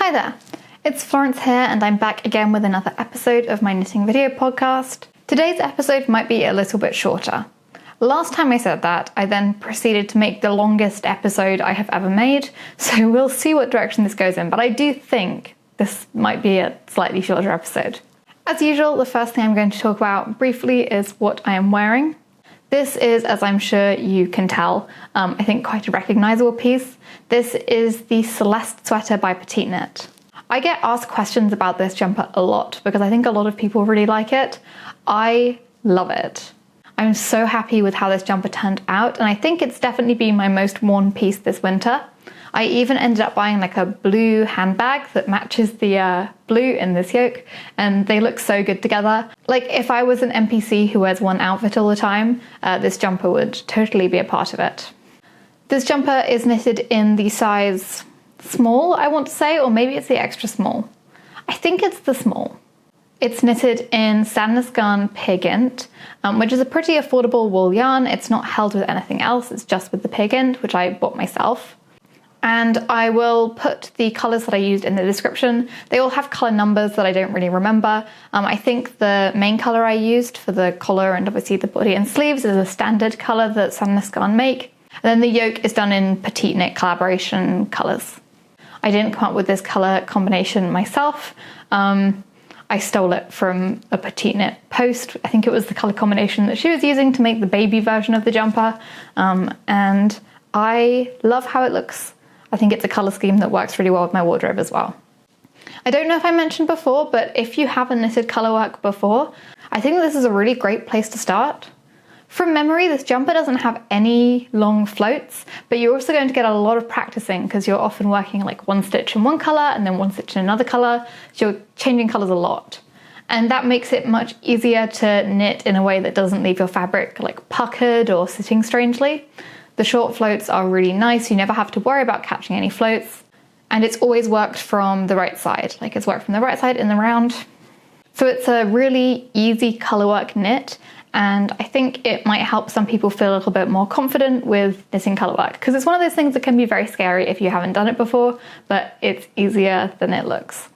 Hi there, it's Florence here and I'm back again with another episode of my knitting video podcast. Today's episode might be a little bit shorter. Last time I said that, I then proceeded to make the longest episode I have ever made, so we'll see what direction this goes in, but I do think this might be a slightly shorter episode. As usual, the first thing I'm going to talk about briefly is what I am wearing. This is, as I'm sure you can tell, I think quite a recognisable piece. This is the Celeste sweater by Petite Knit. I get asked questions about this jumper a lot because I think a lot of people really like it. I love it. I'm so happy with how this jumper turned out, and I think it's definitely been my most worn piece this winter. I even ended up buying like a blue handbag that matches the blue in this yoke, and they look so good together. Like, if I was an NPC who wears one outfit all the time, this jumper would totally be a part of it. This jumper is knitted in the size small, I want to say, or maybe it's the extra small. I think it's the small. It's knitted in sandnes garn pure gynt, which is a pretty affordable wool yarn. It's not held with anything else, it's just with the pure gynt, which I bought myself. And I will put the colours that I used in the description. They all have colour numbers that I don't really remember. I think the main colour I used for the collar and obviously the body and sleeves is a standard colour that sandnes garn make. And then the yoke is done in Petite Knit collaboration colours. I didn't come up with this colour combination myself. I stole it from a Petite Knit post. I think it was the colour combination that she was using to make the baby version of the jumper. And I love how it looks. I think it's a colour scheme that works really well with my wardrobe as well. I don't know if I mentioned before, but if you haven't knitted colourwork before, I think this is a really great place to start. From memory, this jumper doesn't have any long floats, but you're also going to get a lot of practicing because you're often working like one stitch in one colour and then one stitch in another colour, so you're changing colours a lot. And that makes it much easier to knit in a way that doesn't leave your fabric like puckered or sitting strangely. The short floats are really nice, you never have to worry about catching any floats, and it's always worked from the right side, like it's worked from the right side in the round. So it's a really easy colourwork knit, and I think it might help some people feel a little bit more confident with knitting colourwork, because it's one of those things that can be very scary if you haven't done it before, but it's easier than it looks.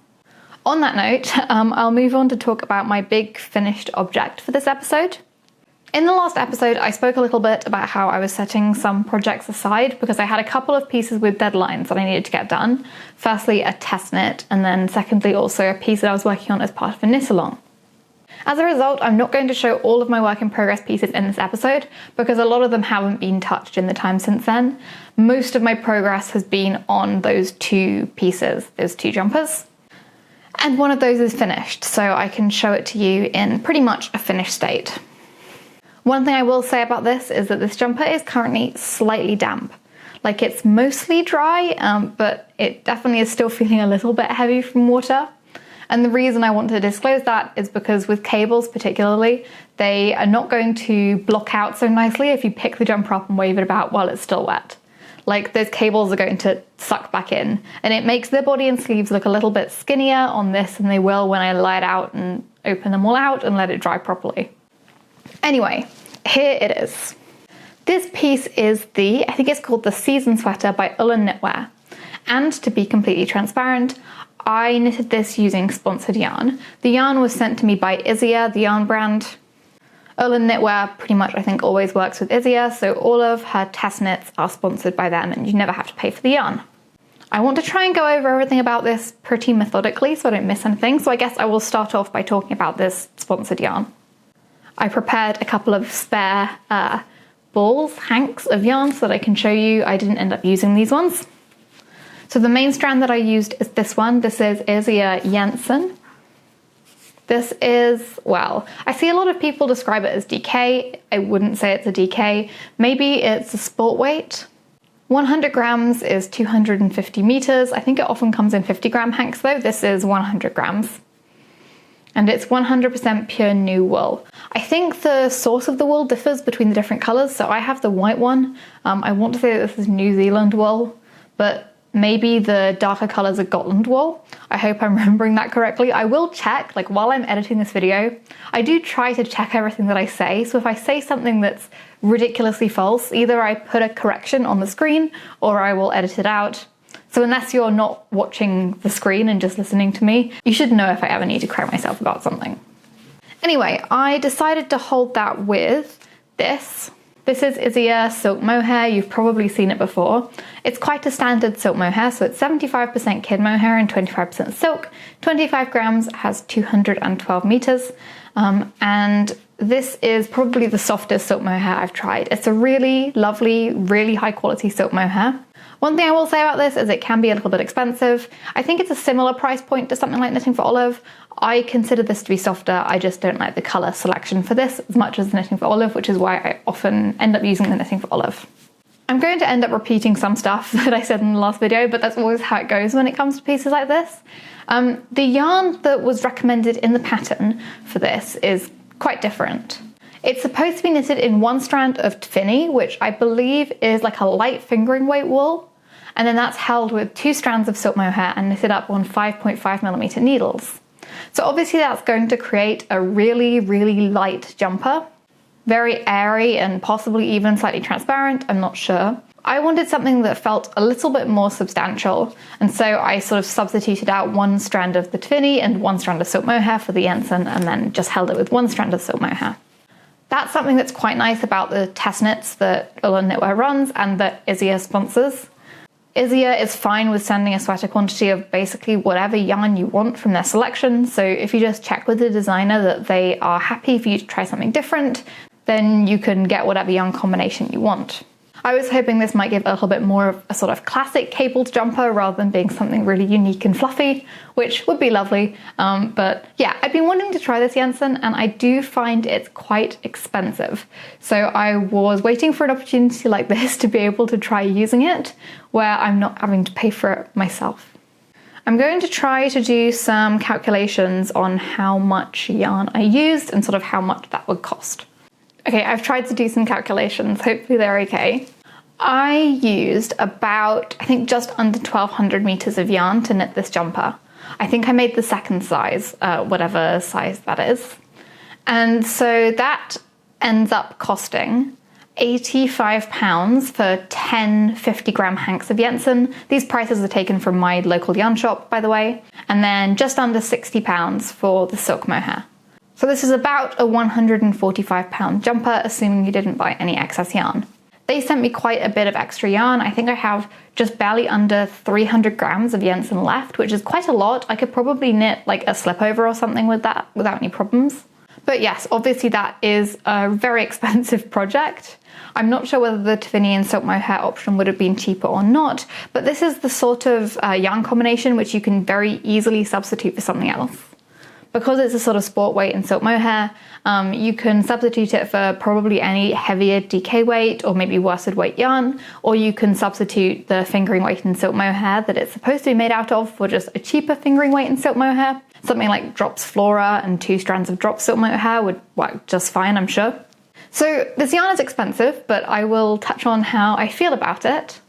On that note, I'll move on to talk about my big finished object for this episode. In the last episode, I spoke a little bit about how I was setting some projects aside because I had a couple of pieces with deadlines that I needed to get done. Firstly, a test knit, and then secondly, also a piece that I was working on as part of a knit along. As a result, I'm not going to show all of my work in progress pieces in this episode because a lot of them haven't been touched in the time since then. Most of my progress has been on those two pieces, those two jumpers. And one of those is finished, so I can show it to you in pretty much a finished state. One thing I will say about this is that this jumper is currently slightly damp. Like, it's mostly dry, but it definitely is still feeling a little bit heavy from water. And the reason I want to disclose that is because with cables particularly, they are not going to block out so nicely if you pick the jumper up and wave it about while it's still wet. Like, those cables are going to suck back in, and it makes the body and sleeves look a little bit skinnier on this than they will when I lie it out and open them all out and let it dry properly. Anyway, here it is. This piece is I think it's called the Season Sweater by Ullen Knitwear. And to be completely transparent, I knitted this using sponsored yarn. The yarn was sent to me by Isia, the yarn brand. Ullen Knitwear pretty much, I think, always works with Isia, so all of her test knits are sponsored by them and you never have to pay for the yarn. I want to try and go over everything about this pretty methodically so I don't miss anything, so I guess I will start off by talking about this sponsored yarn. I prepared a couple of spare hanks of yarn so that I can show you. I didn't end up using these ones. So the main strand that I used is this one. This is Isia Jensen. This is, well, I see a lot of people describe it as DK. I wouldn't say it's a DK. Maybe it's a sport weight. 100 grams is 250 meters. I think it often comes in 50 gram hanks though. This is 100 grams. And it's 100% pure new wool. I think the source of the wool differs between the different colours, so I have the white one. I want to say that this is New Zealand wool, but maybe the darker colours are Gotland wool. I hope I'm remembering that correctly. I will check, like while I'm editing this video, I do try to check everything that I say, so if I say something that's ridiculously false, either I put a correction on the screen or I will edit it out. So unless you're not watching the screen and just listening to me, you should know if I ever need to correct myself about something. Anyway, I decided to hold that with this. This is Isia silk mohair. You've probably seen it before. It's quite a standard silk mohair, so it's 75% kid mohair and 25% silk. 25 grams, has 212 meters. And this is probably the softest silk mohair I've tried. It's a really lovely, really high quality silk mohair. One thing I will say about this is it can be a little bit expensive. I think it's a similar price point to something like Knitting for Olive. I consider this to be softer, I just don't like the colour selection for this as much as the Knitting for Olive, which is why I often end up using the Knitting for Olive. I'm going to end up repeating some stuff that I said in the last video, but that's always how it goes when it comes to pieces like this. The yarn that was recommended in the pattern for this is quite different. It's supposed to be knitted in one strand of tfinny, which I believe is like a light fingering weight wool, and then that's held with 2 strands of silk mohair and knitted up on 5.5mm needles. So obviously that's going to create a really, really light jumper. Very airy and possibly even slightly transparent, I'm not sure. I wanted something that felt a little bit more substantial, and so I sort of substituted out 1 strand of the tfinny and 1 strand of silk mohair for the ensign, and then just held it with 1 strand of silk mohair. That's something that's quite nice about the test knits that Ullun Knitwear runs and that Isia sponsors. Isia is fine with sending a sweater quantity of basically whatever yarn you want from their selection, so if you just check with the designer that they are happy for you to try something different, then you can get whatever yarn combination you want. I was hoping this might give a little bit more of a sort of classic cabled jumper rather than being something really unique and fluffy, which would be lovely. But yeah, I've been wanting to try this ensign and I do find it's quite expensive. So I was waiting for an opportunity like this to be able to try using it where I'm not having to pay for it myself. I'm going to try to do some calculations on how much yarn I used and sort of how much that would cost. Okay, I've tried to do some calculations, hopefully they're okay. I used about, I think just under 1200 meters of yarn to knit this jumper. I think I made the second size, whatever size that is. And so that ends up costing £85 for 10 50-gram hanks of Jensen. These prices are taken from my local yarn shop, by the way. And then just under £60 for the silk mohair. So this is about a £145 jumper, assuming you didn't buy any excess yarn. They sent me quite a bit of extra yarn. I think I have just barely under 300 grams of Jensen left, which is quite a lot. I could probably knit like a slip over or something with that without any problems. But yes, obviously that is a very expensive project. I'm not sure whether the tfinny and silk mohair option would have been cheaper or not, but this is the sort of yarn combination which you can very easily substitute for something else. Because it's a sort of sport weight in silk mohair, you can substitute it for probably any heavier DK weight or maybe worsted weight yarn, or you can substitute the fingering weight in silk mohair that it's supposed to be made out of for just a cheaper fingering weight in silk mohair. Something like Drops Flora and 2 strands of Drops silk mohair would work just fine, I'm sure. So this yarn is expensive, but I will touch on how I feel about it.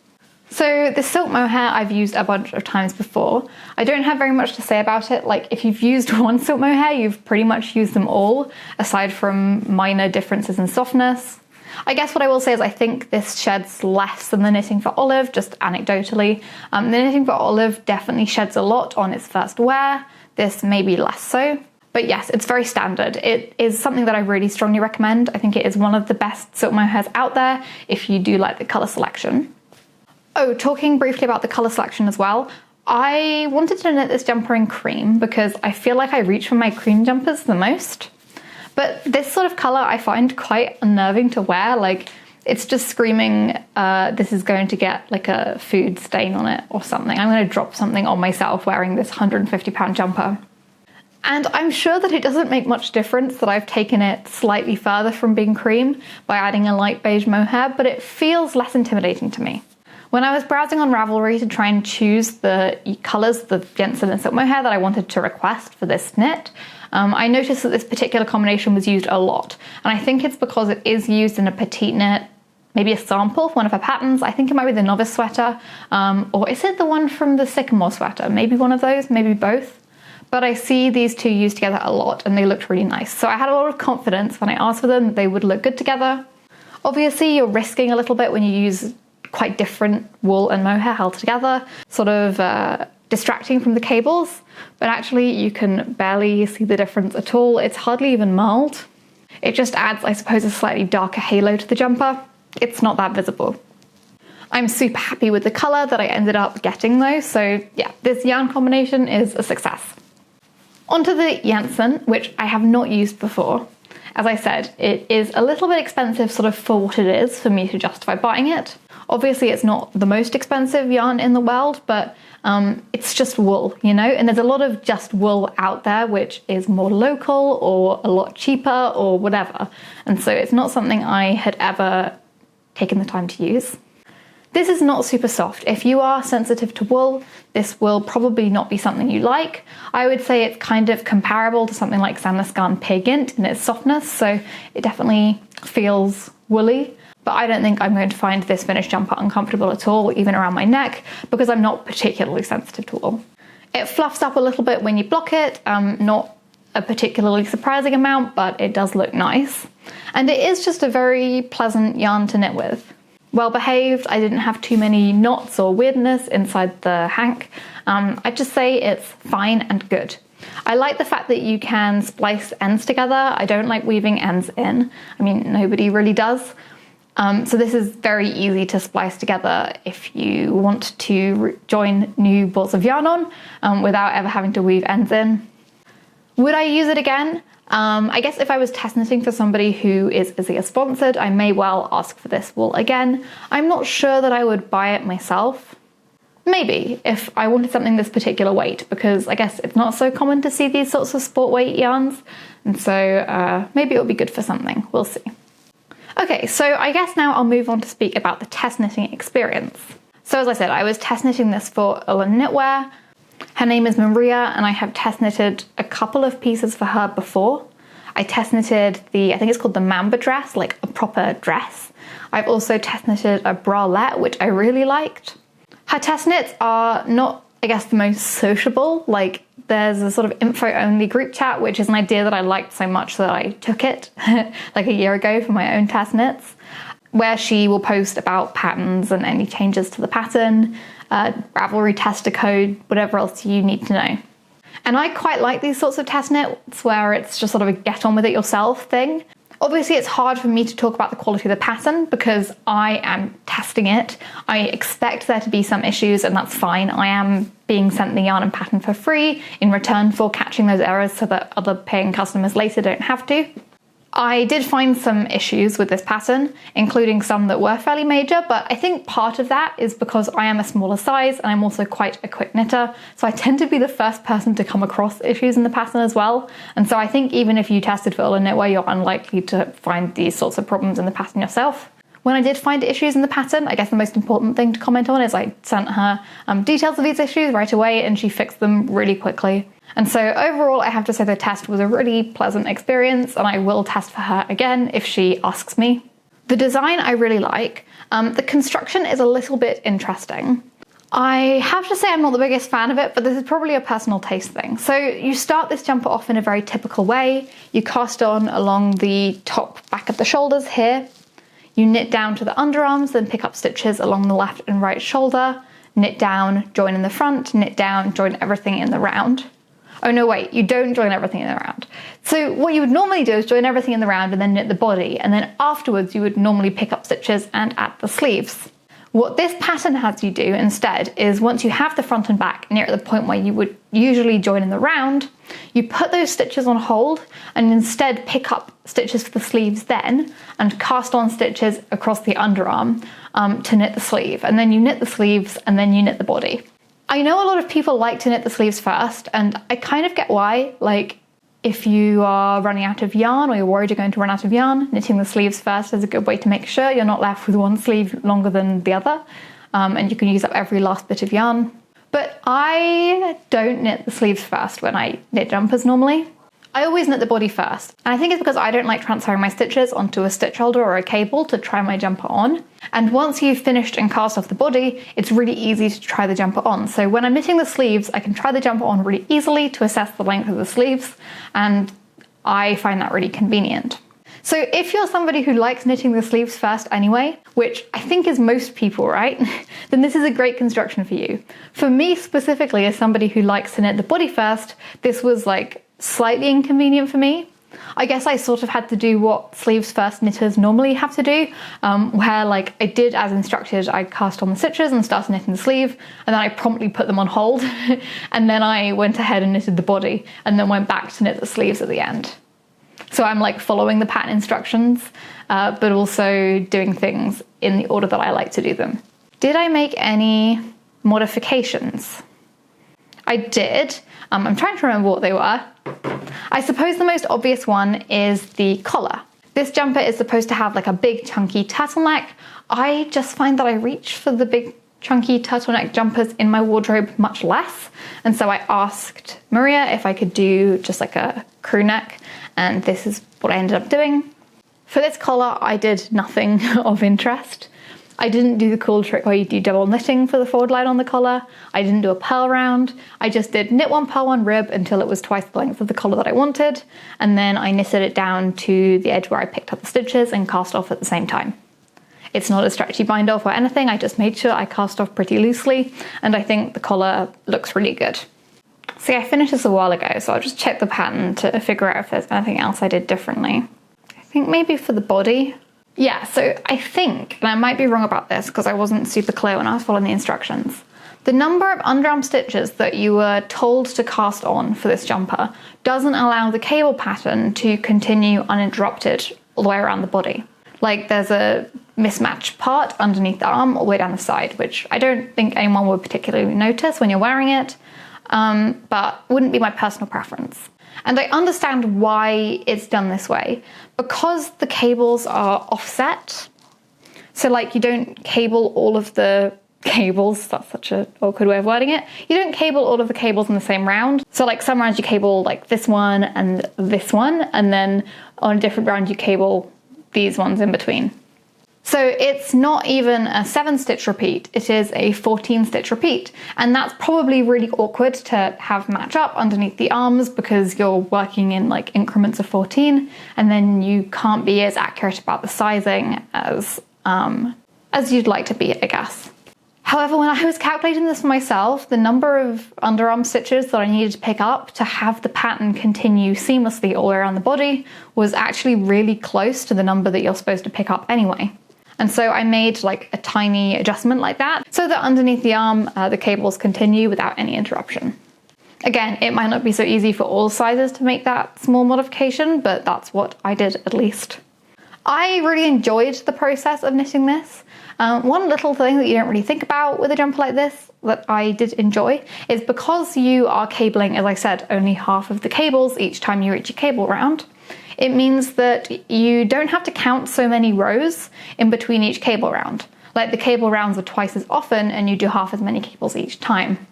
So the silk mohair I've used a bunch of times before. I don't have very much to say about it. Like if you've used one silk mohair, you've pretty much used them all, aside from minor differences in softness. I guess what I will say is I think this sheds less than the Knitting for Olive, just anecdotally. The Knitting for Olive definitely sheds a lot on its first wear. This maybe less so. But yes, it's very standard. It is something that I really strongly recommend. I think it is one of the best silk mohairs out there if you do like the colour selection. Oh, talking briefly about the colour selection as well, I wanted to knit this jumper in cream because I feel like I reach for my cream jumpers the most. But this sort of colour I find quite unnerving to wear, like it's just screaming this is going to get like a food stain on it or something. I'm going to drop something on myself wearing this £150 jumper. And I'm sure that it doesn't make much difference that I've taken it slightly further from being cream by adding a light beige mohair, but it feels less intimidating to me. When I was browsing on Ravelry to try and choose the colours, the Jensen and silk mohair that I wanted to request for this knit, I noticed that this particular combination was used a lot. And I think it's because it is used in a petite knit, maybe a sample for one of her patterns. I think it might be the novice sweater, or is it the one from the sycamore sweater? Maybe one of those, maybe both. But I see these two used together a lot and they looked really nice. So I had a lot of confidence when I asked for them that they would look good together. Obviously, you're risking a little bit when you use quite different wool and mohair held together, sort of distracting from the cables, but actually you can barely see the difference at all. It's hardly even marled. It just adds, I suppose, a slightly darker halo to the jumper. It's not that visible. I'm super happy with the colour that I ended up getting though, so yeah, this yarn combination is a success. Onto the Janssen, which I have not used before. As I said, it is a little bit expensive sort of for what it is for me to justify buying it. Obviously it's not the most expensive yarn in the world, but it's just wool, you know, and there's a lot of just wool out there which is more local or a lot cheaper or whatever, and so it's not something I had ever taken the time to use. This is not super soft. If you are sensitive to wool, this will probably not be something you like. I would say it's kind of comparable to something like sandnes garn gynt in its softness, so it definitely feels woolly. But I don't think I'm going to find this finished jumper uncomfortable at all, even around my neck, because I'm not particularly sensitive to wool. It fluffs up a little bit when you block it, not a particularly surprising amount, but it does look nice. And it is just a very pleasant yarn to knit with. Well behaved, I didn't have too many knots or weirdness inside the hank. I'd just say it's fine and good. I like the fact that you can splice ends together. I don't like weaving ends in. I mean, nobody really does. So this is very easy to splice together if you want to join new balls of yarn on without ever having to weave ends in. Would I use it again? I guess if I was test knitting for somebody who is Izzy sponsored, I may well ask for this wool again. I'm not sure that I would buy it myself. Maybe, if I wanted something this particular weight, because I guess it's not so common to see these sorts of sport weight yarns, and so maybe it would be good for something. We'll see. Okay, so I guess now I'll move on to speak about the test knitting experience. So as I said, I was test knitting this for Ullin Knitwear. Her name is Maria, and I have test knitted a couple of pieces for her before. I test knitted I think it's called the Mamba dress, like a proper dress. I've also test knitted a bralette, which I really liked. Her test knits are not, I guess, the most sociable. Like, there's a sort of info-only group chat, which is an idea that I liked so much that I took it like a year ago for my own test knits, where she will post about patterns and any changes to the pattern, Ravelry tester code, whatever else you need to know. And I quite like these sorts of test knits where it's just sort of a get on with it yourself thing. Obviously it's hard for me to talk about the quality of the pattern because I am testing it. I expect there to be some issues, and that's fine. I am being sent the yarn and pattern for free in return for catching those errors so that other paying customers later don't have to. I did find some issues with this pattern, including some that were fairly major, but I think part of that is because I am a smaller size and I'm also quite a quick knitter, so I tend to be the first person to come across issues in the pattern as well. And so I think even if you tested for Ullin Knitwear, you're unlikely to find these sorts of problems in the pattern yourself. When I did find issues in the pattern, I guess the most important thing to comment on is I sent her details of these issues right away, and she fixed them really quickly. And so overall, I have to say the test was a really pleasant experience, and I will test for her again if she asks me. The design I really like. The construction is a little bit interesting. I have to say I'm not the biggest fan of it, but this is probably a personal taste thing. So you start this jumper off in a very typical way. You cast on along the top back of the shoulders here. You knit down to the underarms, then pick up stitches along the left and right shoulder, knit down, join in the front, knit down, join everything in the round. Oh no, wait, you don't join everything in the round. So what you would normally do is join everything in the round and then knit the body, and then afterwards you would normally pick up stitches and add the sleeves. What this pattern has you do instead is once you have the front and back near at the point where you would usually join in the round, you put those stitches on hold and instead pick up stitches for the sleeves then and cast on stitches across the underarm to knit the sleeve. And then you knit the sleeves and then you knit the body. I know a lot of people like to knit the sleeves first, and I kind of get why. Like, if you are running out of yarn or you're worried you're going to run out of yarn, knitting the sleeves first is a good way to make sure you're not left with one sleeve longer than the other, and you can use up every last bit of yarn. But I don't knit the sleeves first when I knit jumpers normally. I always knit the body first, and I think it's because I don't like transferring my stitches onto a stitch holder or a cable to try my jumper on. And once you've finished and cast off the body, it's really easy to try the jumper on. So when I'm knitting the sleeves, I can try the jumper on really easily to assess the length of the sleeves, and I find that really convenient. So if you're somebody who likes knitting the sleeves first anyway, which I think is most people, right? Then this is a great construction for you. For me specifically, as somebody who likes to knit the body first, this was like slightly inconvenient for me. I guess I sort of had to do what sleeves first knitters normally have to do, where like I did as instructed. I cast on the stitches and started knitting the sleeve, and then I promptly put them on hold, and then I went ahead and knitted the body, and then went back to knit the sleeves at the end. So I'm like following the pattern instructions, but also doing things in the order that I like to do them. Did I make any modifications? I did. I'm trying to remember what they were. I suppose the most obvious one is the collar. This jumper is supposed to have like a big chunky turtleneck. I just find that I reach for the big chunky turtleneck jumpers in my wardrobe much less. And so I asked Maria if I could do just like a crew neck, and this is what I ended up doing. For this collar, I did nothing of interest. I didn't do the cool trick where you do double knitting for the forward line on the collar. I didn't do a purl round. I just did knit one, purl one, rib until it was twice the length of the collar that I wanted. And then I knitted it down to the edge where I picked up the stitches and cast off at the same time. It's not a stretchy bind off or anything. I just made sure I cast off pretty loosely. And I think the collar looks really good. See, I finished this a while ago, so I'll just check the pattern to figure out if there's anything else I did differently. I think maybe for the body. Yeah, so I think, and I might be wrong about this because I wasn't super clear when I was following the instructions, the number of underarm stitches that you were told to cast on for this jumper doesn't allow the cable pattern to continue uninterrupted all the way around the body. Like there's a mismatch part underneath the arm all the way down the side, which I don't think anyone would particularly notice when you're wearing it, but wouldn't be my personal preference. And I understand why it's done this way. Because the cables are offset, so like you don't cable all of the cables, that's such an awkward way of wording it, you don't cable all of the cables in the same round. So like some rounds you cable like this one, and then on a different round you cable these ones in between. So it's not even a 7-stitch repeat, it is a 14-stitch repeat. And that's probably really awkward to have match up underneath the arms because you're working in like increments of 14, and then you can't be as accurate about the sizing as you'd like to be, I guess. However, when I was calculating this for myself, the number of underarm stitches that I needed to pick up to have the pattern continue seamlessly all the way around the body was actually really close to the number that you're supposed to pick up anyway. And so I made like a tiny adjustment like that so that underneath the arm, the cables continue without any interruption. Again, it might not be so easy for all sizes to make that small modification, but that's what I did at least. I really enjoyed the process of knitting this. One little thing that you don't really think about with a jumper like this that I did enjoy is because you are cabling, as I said, only half of the cables each time you reach a cable round. It means that you don't have to count so many rows in between each cable round. Like the cable rounds are twice as often and you do half as many cables each time.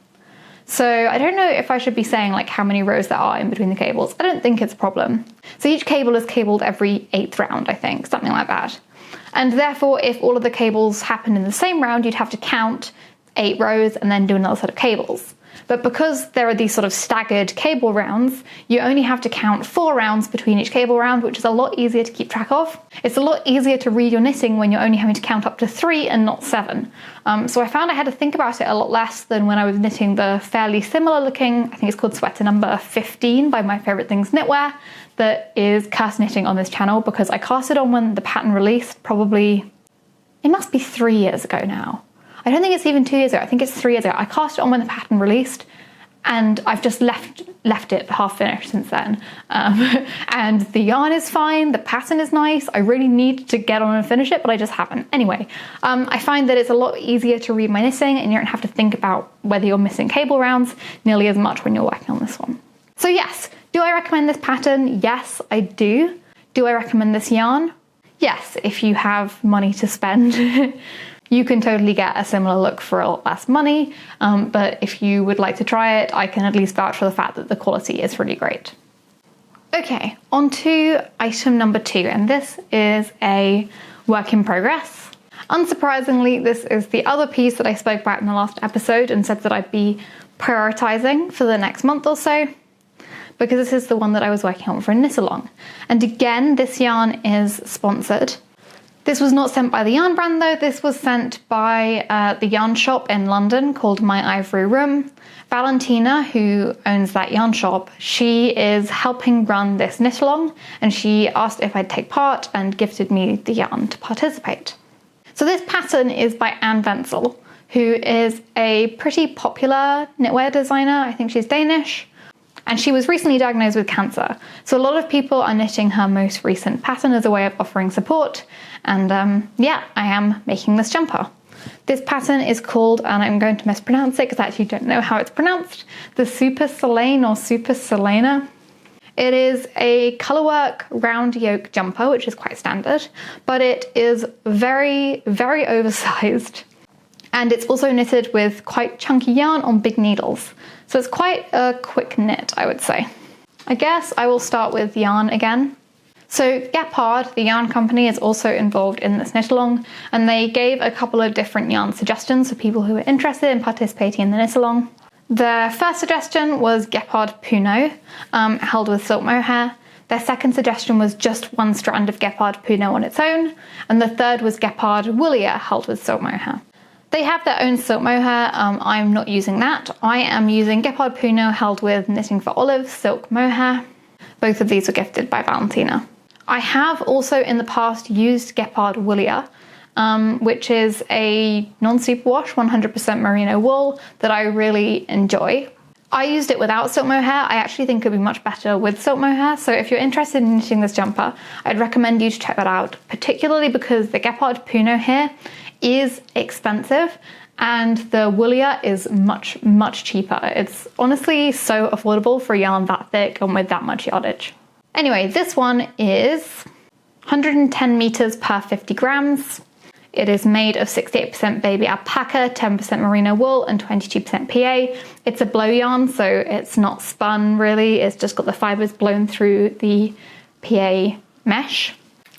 So I don't know if I should be saying like how many rows there are in between the cables. I don't think it's a problem. So each cable is cabled every 8th round, I think, something like that. And therefore, if all of the cables happen in the same round, you'd have to count 8 rows and then do another set of cables. But because there are these sort of staggered cable rounds, you only have to count 4 rounds between each cable round, which is a lot easier to keep track of. It's a lot easier to read your knitting when you're only having to count up to 3 and not 7. So I found I had to think about it a lot less than when I was knitting the fairly similar looking, I think it's called sweater number 15 by My Favourite Things Knitwear, that is cast knitting on this channel, because I cast it on when the pattern released, probably, it must be 3 years ago now. I don't think it's even 2 years ago, I think it's 3 years ago. I cast it on when the pattern released, and I've just left it half finished since then. And the yarn is fine, the pattern is nice, I really need to get on and finish it, but I just haven't. Anyway, I find that it's a lot easier to read my knitting and you don't have to think about whether you're missing cable rounds nearly as much when you're working on this one. So yes, do I recommend this pattern? Yes, I do. Do I recommend this yarn? Yes, if you have money to spend. You can totally get a similar look for a lot less money, but if you would like to try it, I can at least vouch for the fact that the quality is really great. Okay, on to item number 2, and this is a work in progress. Unsurprisingly, this is the other piece that I spoke about in the last episode and said that I'd be prioritizing for the next month or so. because this is the one that I was working on for a knit along. And again, this yarn is sponsored. This was not sent by the yarn brand though, this was sent by the yarn shop in London called My Ivory Room. Valentina, who owns that yarn shop, she is helping run this knit along, and she asked if I'd take part and gifted me the yarn to participate. So this pattern is by Anne Wenzel, who is a pretty popular knitwear designer. I think she's Danish. And she was recently diagnosed with cancer. So a lot of people are knitting her most recent pattern as a way of offering support. And yeah, I am making this jumper. This pattern is called, and I'm going to mispronounce it because I actually don't know how it's pronounced, the Super Selene or Super Selena. It is a colourwork round yoke jumper, which is quite standard, but it is very, very oversized. And it's also knitted with quite chunky yarn on big needles. So it's quite a quick knit, I would say. I guess I will start with yarn again. So Gepard, the yarn company, is also involved in this knit along, and they gave a couple of different yarn suggestions for people who are interested in participating in the knit along. Their first suggestion was Gepard Puno, held with silk mohair. Their second suggestion was just one strand of Gepard Puno on its own, and the third was Gepard Woollier, held with silk mohair. They have their own silk mohair. I'm not using that. I am using Gepard Puno held with Knitting for Olive silk mohair. Both of these were gifted by Valentina. I have also in the past used Gepard Woollier, which is a non-superwash 100% merino wool that I really enjoy. I used it without silk mohair. I actually think it would be much better with silk mohair. So if you're interested in knitting this jumper, I'd recommend you to check that out, particularly because the Gepard Puno here is expensive and the Woollier is much, much cheaper. It's honestly so affordable for a yarn that thick and with that much yardage. Anyway, this one is 110 meters per 50 grams. It is made of 68% baby alpaca, 10% merino wool and 22% PA. It's a blow yarn, so it's not spun really. It's just got the fibers blown through the PA mesh.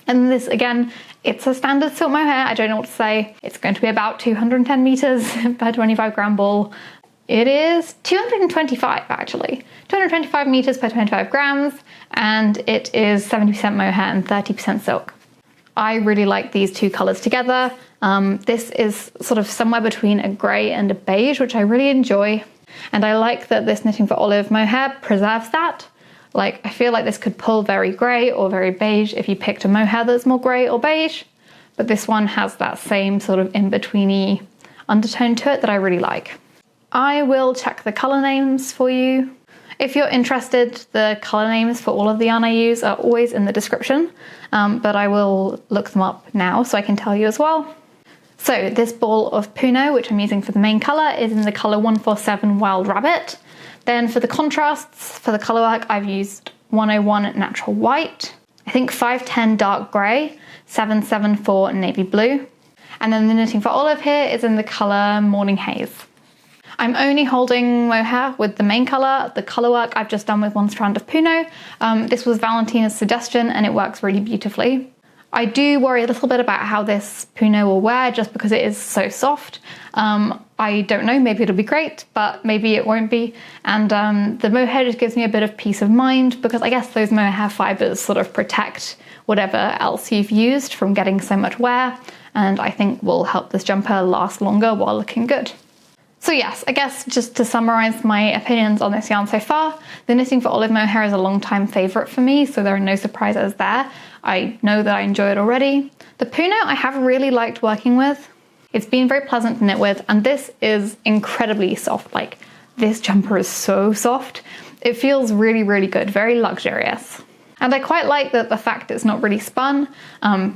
And this, again, it's a standard silk mohair. I don't know what to say. It's going to be about 210 meters per 25 gram ball. It is 225 actually. 225 meters per 25 grams, and it is 70% mohair and 30% silk. I really like these two colors together. This is sort of somewhere between a gray and a beige, which I really enjoy. And I like that this Knitting for Olive mohair preserves that. Like, I feel like this could pull very gray or very beige if you picked a mohair that's more gray or beige, but this one has that same sort of in-betweeny undertone to it that I really like. I will check the color names for you. If you're interested, the color names for all of the yarn I use are always in the description, but I will look them up now so I can tell you as well. So this ball of Puno, which I'm using for the main color, is in the color 147 Wild Rabbit. Then for the contrasts, for the colorwork, I've used 101 Natural White, I think 510 Dark Grey, 774 Navy Blue. And then the Knitting for Olive here is in the color Morning Haze. I'm only holding mohair with the main color. The colorwork I've just done with one strand of Puno. This was Valentina's suggestion and it works really beautifully. I do worry a little bit about how this Puno will wear just because it is so soft. I don't know, maybe it'll be great, but maybe it won't be. And the mohair just gives me a bit of peace of mind because I guess those mohair fibers sort of protect whatever else you've used from getting so much wear, and I think will help this jumper last longer while looking good. So yes, I guess just to summarize my opinions on this yarn so far, the Knitting for Olive mohair is a long-time favorite for me, so there are no surprises there. I know that I enjoy it already. The Puno I have really liked working with. It's been very pleasant to knit with, and this is incredibly soft. Like, this jumper is so soft. It feels really, really good, very luxurious. And I quite like that the fact it's not really spun,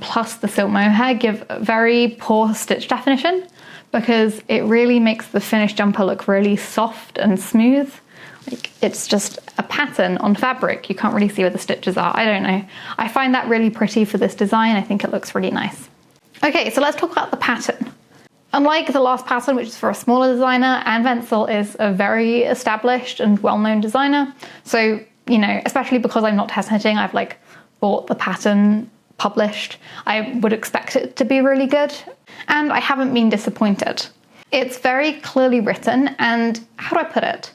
plus the silk mohair give very poor stitch definition, because it really makes the finished jumper look really soft and smooth. Like, it's just a pattern on fabric. You can't really see where the stitches are. I don't know. I find that really pretty for this design. I think it looks really nice. Okay, so let's talk about the pattern. Unlike the last pattern, which is for a smaller designer, Anne Wenzel is a very established and well-known designer. So, you know, especially because I'm not test knitting, I've like bought the pattern published. I would expect it to be really good, and I haven't been disappointed. It's very clearly written, and how do I put it?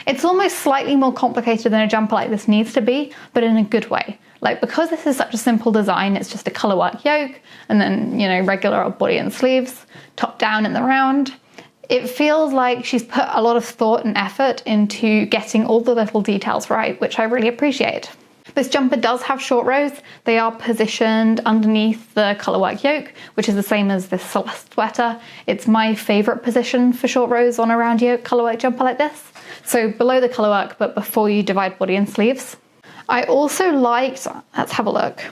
It's almost slightly more complicated than a jumper like this needs to be, but in a good way. Like, because this is such a simple design, it's just a colourwork yoke and then, you know, regular old body and sleeves, top down in the round. It feels like she's put a lot of thought and effort into getting all the little details right, which I really appreciate. This jumper does have short rows. They are positioned underneath the colourwork yoke, which is the same as this Celeste sweater. It's my favourite position for short rows on a round yoke colourwork jumper like this. So below the colourwork, but before you divide body and sleeves. I also liked, let's have a look.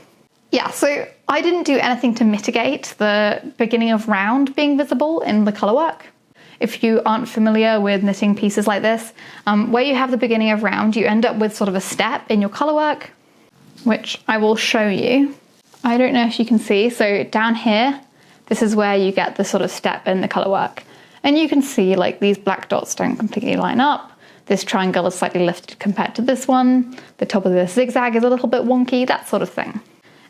Yeah, so I didn't do anything to mitigate the beginning of round being visible in the colourwork. If you aren't familiar with knitting pieces like this, where you have the beginning of round, you end up with sort of a step in your colourwork, which I will show you. I don't know if you can see, so down here, this is where you get the sort of step in the colourwork. And you can see like these black dots don't completely line up. This triangle is slightly lifted compared to this one. The top of this zigzag is a little bit wonky, that sort of thing.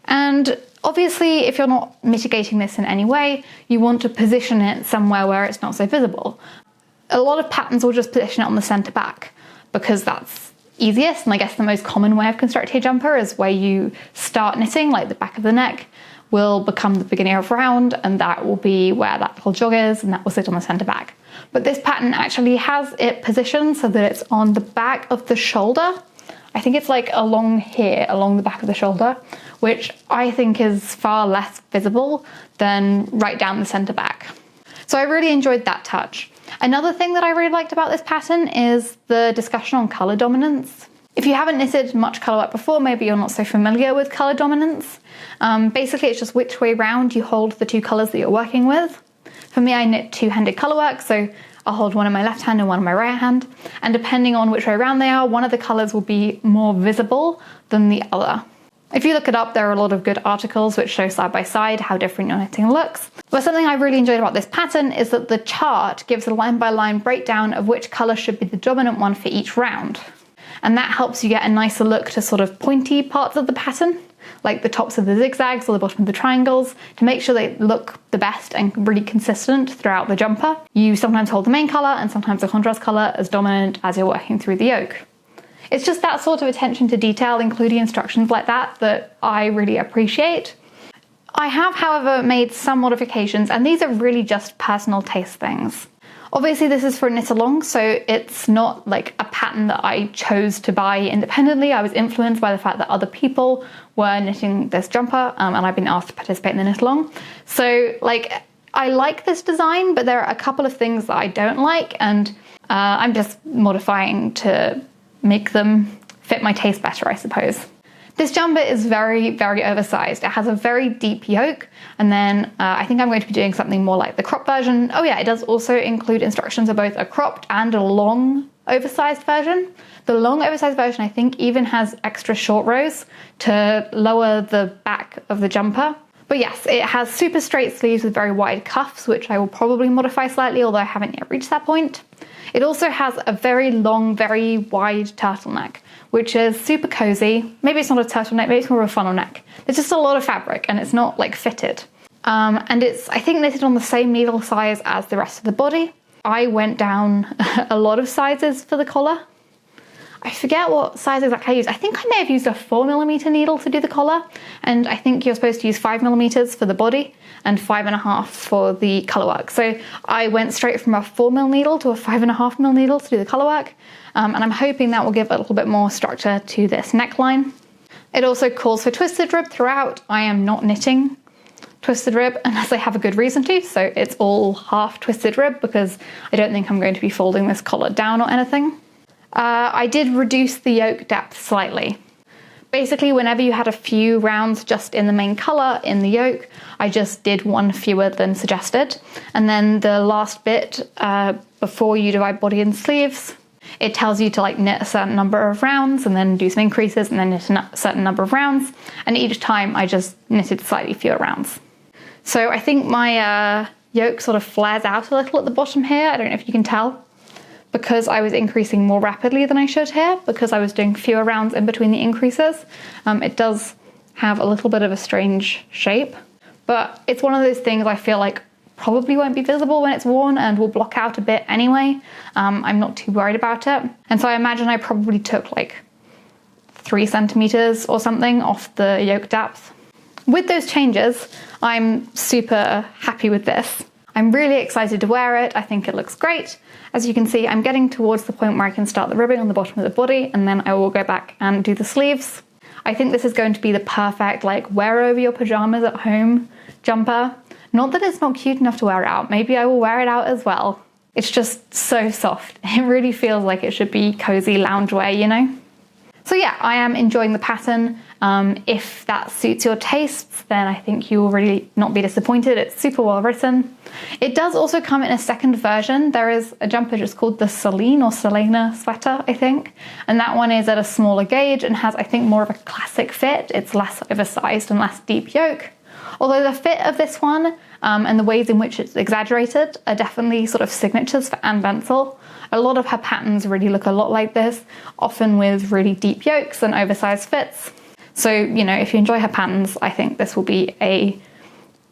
And obviously, if you're not mitigating this in any way, you want to position it somewhere where it's not so visible. A lot of patterns will just position it on the centre back because that's easiest, and I guess the most common way of constructing a jumper is where you start knitting, like the back of the neck will become the beginning of round, and that will be where that little jog is, and that will sit on the centre back. But this pattern actually has it positioned so that it's on the back of the shoulder. I think it's like along here, along the back of the shoulder, which I think is far less visible than right down the centre back. So I really enjoyed that touch. Another thing that I really liked about this pattern is the discussion on colour dominance. If you haven't knitted much colourwork before, maybe you're not so familiar with colour dominance. Basically, it's just which way round you hold the two colours that you're working with. For me, I knit two-handed colourwork, so I'll hold one in my left hand and one in my right hand. And depending on which way around they are, one of the colours will be more visible than the other. If you look it up, there are a lot of good articles which show side by side how different your knitting looks. But something I really enjoyed about this pattern is that the chart gives a line by line breakdown of which colour should be the dominant one for each round. And that helps you get a nicer look to sort of pointy parts of the pattern, like the tops of the zigzags or the bottom of the triangles, to make sure they look the best and really consistent throughout the jumper. You sometimes hold the main colour and sometimes the contrast colour as dominant as you're working through the yoke. It's just that sort of attention to detail, including instructions like that, that I really appreciate. I have, however, made some modifications, and these are really just personal taste things. Obviously, this is for a knit along, so it's not like a pattern that I chose to buy independently. I was influenced by the fact that other people were knitting this jumper, and I've been asked to participate in the knit along. So, like, I like this design, but there are a couple of things that I don't like, and I'm just modifying to make them fit my taste better, I suppose. This jumper is very, very oversized. It has a very deep yoke, and then I think I'm going to be doing something more like the crop version. Oh yeah, it does also include instructions of both a cropped and a long oversized version. The long oversized version I think even has extra short rows to lower the back of the jumper. But yes, it has super straight sleeves with very wide cuffs, which I will probably modify slightly, although I haven't yet reached that point. It also has a very long, very wide turtleneck, which is super cozy. Maybe it's not a turtleneck, maybe it's more of a funnel neck. There's just a lot of fabric and it's not like fitted. And it's, I think, knitted on the same needle size as the rest of the body. I went down a lot of sizes for the collar. I forget what size exactly I used. I think I may have used a 4mm needle to do the collar, and I think you're supposed to use 5mm for the body and 5.5 for the colourwork. So I went straight from a 4mm needle to a 5.5mm needle to do the colourwork, and I'm hoping that will give a little bit more structure to this neckline. It also calls for twisted rib throughout. I am not knitting twisted rib unless I have a good reason to, so it's all half twisted rib because I don't think I'm going to be folding this collar down or anything. I did reduce the yoke depth slightly. Basically, whenever you had a few rounds just in the main colour in the yoke, I just did one fewer than suggested. And then the last bit, before you divide body and sleeves, it tells you to like knit a certain number of rounds and then do some increases and then knit a certain number of rounds. And each time I just knitted slightly fewer rounds. So I think my yoke sort of flares out a little at the bottom here. I don't know if you can tell, because I was increasing more rapidly than I should here, because I was doing fewer rounds in between the increases. It does have a little bit of a strange shape, but it's one of those things I feel like probably won't be visible when it's worn and will block out a bit anyway. I'm not too worried about it. And so I imagine I probably took like 3 centimeters or something off the yoke depth. With those changes, I'm super happy with this. I'm really excited to wear it. I think it looks great. As you can see, I'm getting towards the point where I can start the ribbing on the bottom of the body, and then I will go back and do the sleeves. I think this is going to be the perfect like wear over your pajamas at home jumper. Not that it's not cute enough to wear out. Maybe I will wear it out as well. It's just so soft. It really feels like it should be cozy loungewear, you know? So yeah, I am enjoying the pattern. If that suits your tastes, then I think you will really not be disappointed. It's super well written. It does also come in a second version. There is a jumper just called the Celine or Selena sweater, I think. And that one is at a smaller gauge and has, I think, more of a classic fit. It's less oversized and less deep yoke. Although the fit of this one and the ways in which it's exaggerated are definitely sort of signatures for Anne Bensel. A lot of her patterns really look a lot like this, often with really deep yokes and oversized fits. So, you know, if you enjoy her patterns, I think this will be a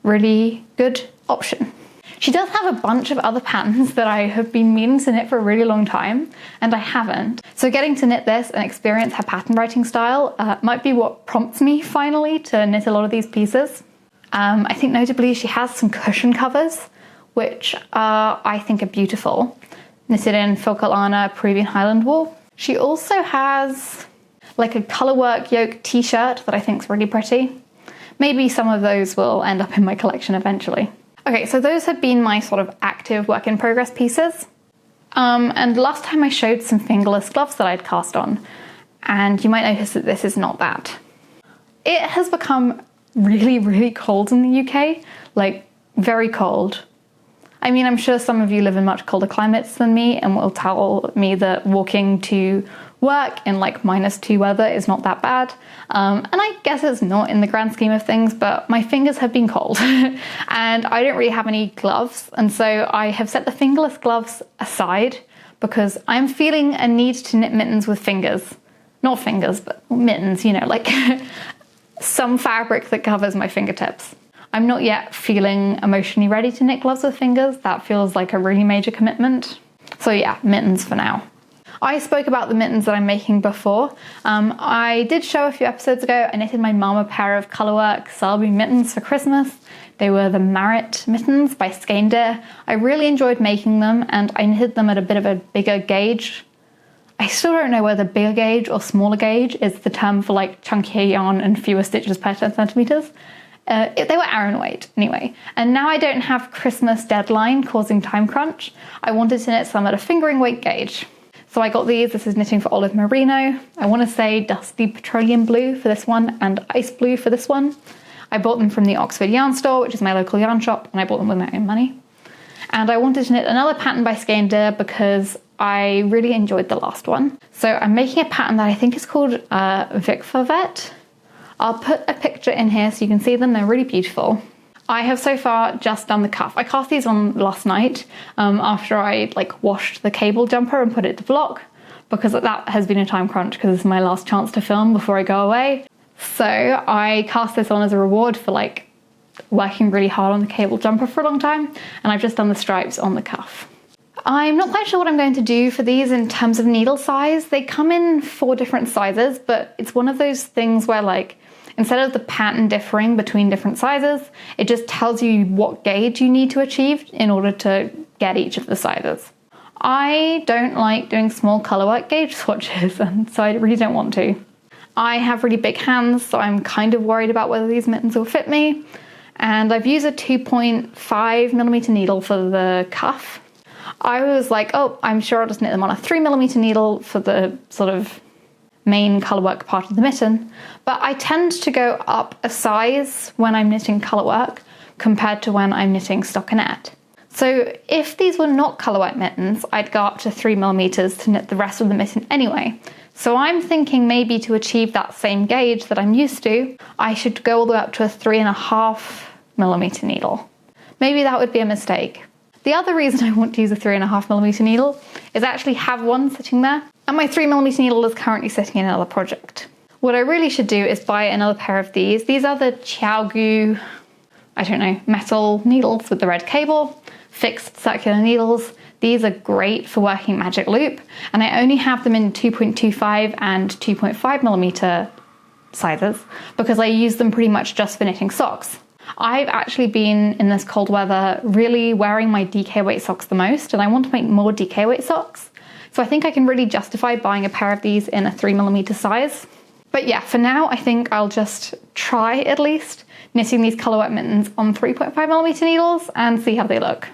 really good option. She does have a bunch of other patterns that I have been meaning to knit for a really long time, and I haven't. So getting to knit this and experience her pattern writing style might be what prompts me finally to knit a lot of these pieces. I think notably she has some cushion covers, which I think are beautiful, knitted in Filcolana Peruvian Highland wool. She also has like a colourwork yoke t-shirt that I think is really pretty. Maybe some of those will end up in my collection eventually. Okay, so those have been my sort of active work in progress pieces. And last time I showed some fingerless gloves that I'd cast on, and you might notice that this is not that. It has become really, really cold in the UK, like very cold. I mean, I'm sure some of you live in much colder climates than me and will tell me that walking to work in like -2 weather is not that bad. And I guess it's not in the grand scheme of things, but my fingers have been cold and I don't really have any gloves. And so I have set the fingerless gloves aside because I'm feeling a need to knit mittens with fingers. Not fingers, but mittens, you know, like some fabric that covers my fingertips. I'm not yet feeling emotionally ready to knit gloves with fingers. That feels like a really major commitment. So yeah, mittens for now. I spoke about the mittens that I'm making before. I did show a few episodes ago, I knitted my mum a pair of colourwork Selby mittens for Christmas. They were the Marit mittens by Skein-Deer. I really enjoyed making them and I knitted them at a bit of a bigger gauge. I still don't know whether bigger gauge or smaller gauge is the term for like chunkier yarn and fewer stitches per 10 centimeters. They were Aran weight anyway, and now I don't have Christmas deadline causing time crunch. I wanted to knit some at a fingering weight gauge. So I got these. This is knitting for olive merino. I want to say dusty petroleum blue for this one and ice blue for this one. I bought them from the Oxford Yarn Store, which is my local yarn shop, and I bought them with my own money. And I wanted to knit another pattern by Skein-Deer because I really enjoyed the last one. So I'm making a pattern that I think is called Vic Favet. I'll put a picture in here so you can see them. They're really beautiful. I have so far just done the cuff. I cast these on last night after I like washed the cable jumper and put it to block, because that has been a time crunch because this is my last chance to film before I go away. So I cast this on as a reward for like working really hard on the cable jumper for a long time, and I've just done the stripes on the cuff. I'm not quite sure what I'm going to do for these in terms of needle size. They come in 4 different sizes, but it's one of those things where like instead of the pattern differing between different sizes, it just tells you what gauge you need to achieve in order to get each of the sizes. I don't like doing small colourwork gauge swatches, and so I really don't want to. I have really big hands, so I'm kind of worried about whether these mittens will fit me. And I've used a 2.5mm needle for the cuff. I was like, oh, I'm sure I'll just knit them on a 3mm needle for the sort of main colourwork part of the mitten, but I tend to go up a size when I'm knitting colourwork compared to when I'm knitting stockinette. So if these were not colourwork mittens, I'd go up to 3mm to knit the rest of the mitten anyway. So I'm thinking maybe to achieve that same gauge that I'm used to, I should go all the way up to a 3.5mm needle. Maybe that would be a mistake. The other reason I want to use a 3.5mm needle is I actually have one sitting there, and my 3mm needle is currently sitting in another project. What I really should do is buy another pair of these. These are the Chiaogu I don't know, metal needles with the red cable, fixed circular needles. These are great for working magic loop, and I only have them in 2.25 and 2.5 millimeter sizes because I use them pretty much just for knitting socks. I've actually been, in this cold weather, really wearing my DK weight socks the most, and I want to make more DK weight socks. So I think I can really justify buying a pair of these in a 3mm size. But yeah, for now, I think I'll just try, at least, knitting these colourwork mittens on 3.5mm needles and see how they look.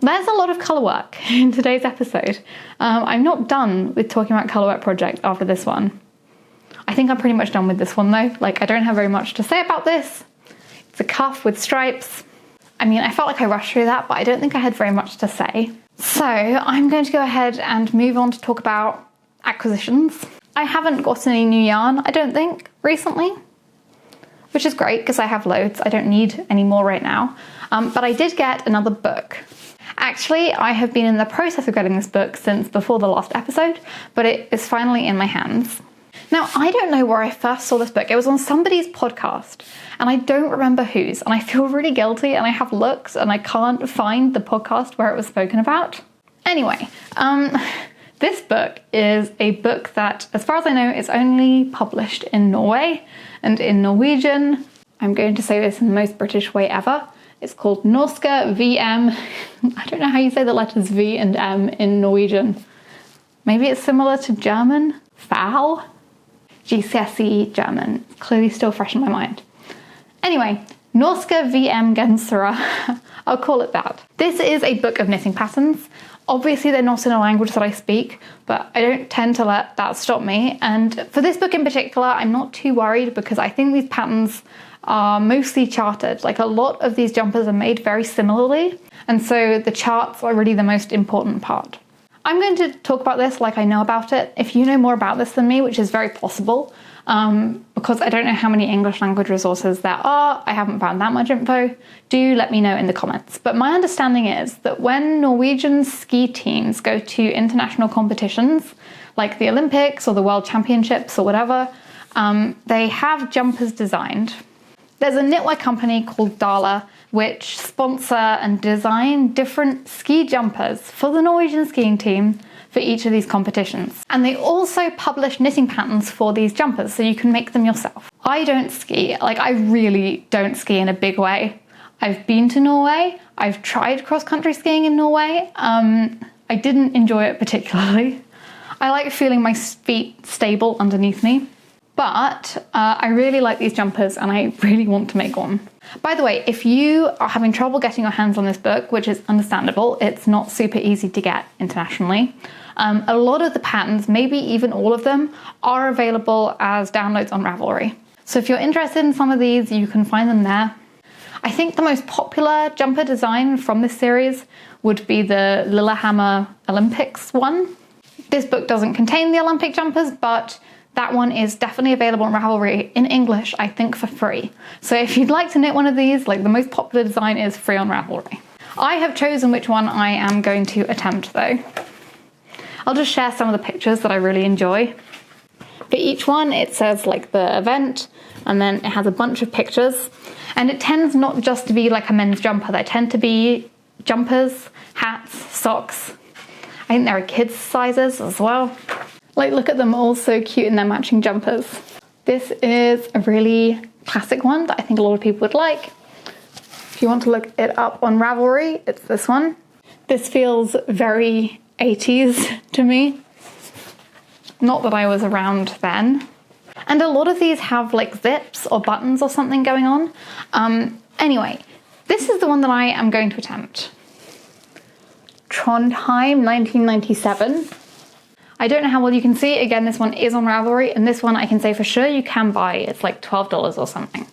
There's a lot of colour work in today's episode. I'm not done with talking about colourwork project after this one. I think I'm pretty much done with this one though. Like, I don't have very much to say about this. It's a cuff with stripes. I mean, I felt like I rushed through that, but I don't think I had very much to say. So I'm going to go ahead and move on to talk about acquisitions. I haven't gotten any new yarn, I don't think, recently, which is great because I have loads. I don't need any more right now. But I did get another book. Actually, I have been in the process of getting this book since before the last episode, but it is finally in my hands. Now, I don't know where I first saw this book. It was on somebody's podcast, and I don't remember whose, and I feel really guilty, and I have looked, and I can't find the podcast where it was spoken about. Anyway, this book is a book that, as far as I know, is only published in Norway, and in Norwegian, I'm going to say this in the most British way ever, it's called Norske VM. I don't know how you say the letters V and M in Norwegian. Maybe it's similar to German? Foul? GCSE German. It's clearly still fresh in my mind. Anyway, Norske VM Gensere. I'll call it that. This is a book of knitting patterns. Obviously they're not in a language that I speak, but I don't tend to let that stop me. And for this book in particular, I'm not too worried because I think these patterns are mostly charted. Like, a lot of these jumpers are made very similarly, and so the charts are really the most important part. I'm going to talk about this like I know about it. If you know more about this than me, which is very possible, because I don't know how many English language resources there are, I haven't found that much info, do let me know in the comments. But my understanding is that when Norwegian ski teams go to international competitions, like the Olympics or the World Championships or whatever, they have jumpers designed. There's a knitwear company called Dala which sponsor and design different ski jumpers for the Norwegian skiing team for each of these competitions. And they also publish knitting patterns for these jumpers so you can make them yourself. I don't ski, like I really don't ski in a big way. I've been to Norway, I've tried cross-country skiing in Norway. I didn't enjoy it particularly. I like feeling my feet stable underneath me. But I really like these jumpers and I really want to make one. By the way, if you are having trouble getting your hands on this book, which is understandable, it's not super easy to get internationally. A lot of the patterns, maybe even all of them, are available as downloads on Ravelry. So if you're interested in some of these, you can find them there. I think the most popular jumper design from this series would be the Lillehammer Olympics one. This book doesn't contain the Olympic jumpers, but that one is definitely available on Ravelry in English, I think for free. So if you'd like to knit one of these, like the most popular design is free on Ravelry. I have chosen which one I am going to attempt though. I'll just share some of the pictures that I really enjoy. For each one, it says like the event, and then it has a bunch of pictures. And it tends not just to be like a men's jumper, they tend to be jumpers, hats, socks. I think there are kids' sizes as well. Like, look at them, all so cute in their matching jumpers. This is a really classic one that I think a lot of people would like. If you want to look it up on Ravelry, it's this one. This feels very 80s to me. Not that I was around then. And a lot of these have like zips or buttons or something going on. Anyway, this is the one that I am going to attempt. Trondheim, 1997. I don't know how well you can see. Again, this one is on Ravelry, and this one I can say for sure you can buy. It's like $12 or something.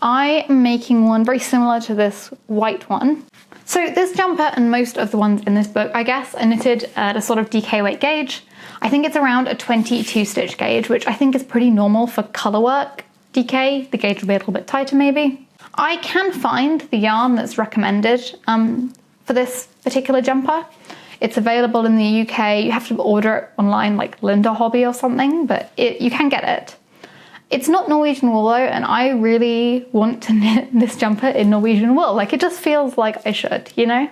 I am making one very similar to this white one. So this jumper and most of the ones in this book, I guess, are knitted at a sort of DK weight gauge. I think it's around a 22 stitch gauge, which I think is pretty normal for colourwork DK. The gauge will be a little bit tighter maybe. I can find the yarn that's recommended for this particular jumper. It's available in the UK. You have to order it online, like Linda Hobby or something, but you can get it. It's not Norwegian wool though, and I really want to knit this jumper in Norwegian wool. Like, it just feels like I should, you know?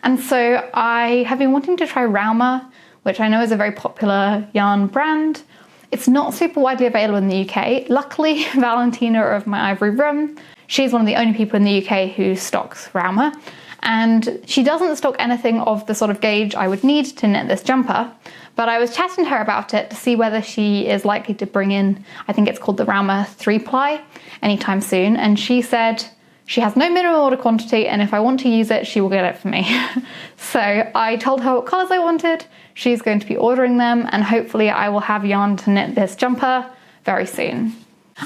And so I have been wanting to try Rauma, which I know is a very popular yarn brand. It's not super widely available in the UK. Luckily, Valentina of My Ivory Room, she's one of the only people in the UK who stocks Rauma, and she doesn't stock anything of the sort of gauge I would need to knit this jumper. But I was chatting to her about it to see whether she is likely to bring in, I think it's called the Rauma 3-ply, anytime soon. And she said she has no minimum order quantity, and if I want to use it, she will get it for me. So I told her what colours I wanted. She's going to be ordering them, and hopefully I will have yarn to knit this jumper very soon.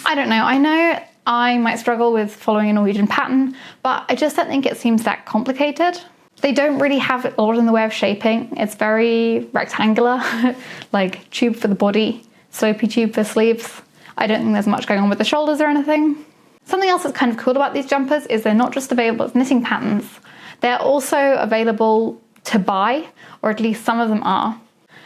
I don't know, I know I might struggle with following a Norwegian pattern, but I just don't think it seems that complicated. They don't really have a lot in the way of shaping. It's very rectangular, like tube for the body, slopey tube for sleeves. I don't think there's much going on with the shoulders or anything. Something else that's kind of cool about these jumpers is they're not just available as knitting patterns, they're also available to buy, or at least some of them are.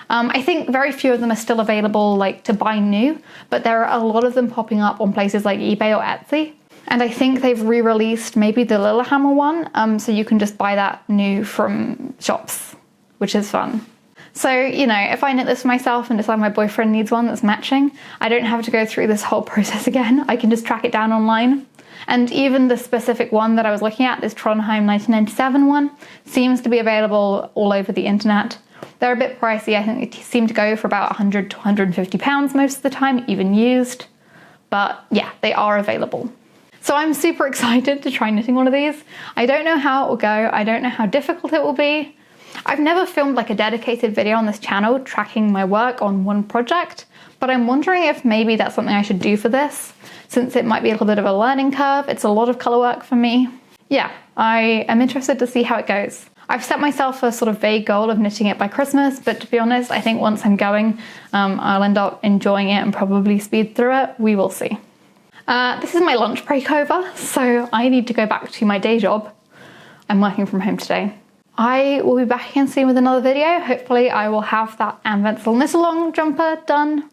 I think very few of them are still available like to buy new, but there are a lot of them popping up on places like eBay or Etsy. And I think they've re-released maybe the Lillehammer one, so you can just buy that new from shops, which is fun. So, you know, if I knit this for myself and decide my boyfriend needs one that's matching, I don't have to go through this whole process again. I can just track it down online. And even the specific one that I was looking at, this Trondheim 1997 one, seems to be available all over the internet. They're a bit pricey. I think they seem to go for about £100 to £150 most of the time, even used. But yeah, they are available. So I'm super excited to try knitting one of these. I don't know how it will go. I don't know how difficult it will be. I've never filmed like a dedicated video on this channel tracking my work on one project, but I'm wondering if maybe that's something I should do for this, since it might be a little bit of a learning curve. It's a lot of colour work for me. Yeah, I am interested to see how it goes. I've set myself a sort of vague goal of knitting it by Christmas, but to be honest, I think once I'm going, I'll end up enjoying it and probably speed through it. We will see. This is my lunch break over, so I need to go back to my day job. I'm working from home today. I will be back again soon with another video. Hopefully I will have that Anvenzel knit along jumper done.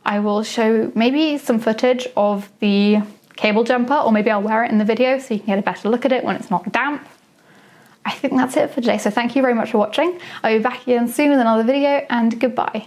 I will show maybe some footage of the cable jumper, or maybe I'll wear it in the video so you can get a better look at it when it's not damp. I think that's it for today, so thank you very much for watching. I'll be back again soon with another video, and goodbye.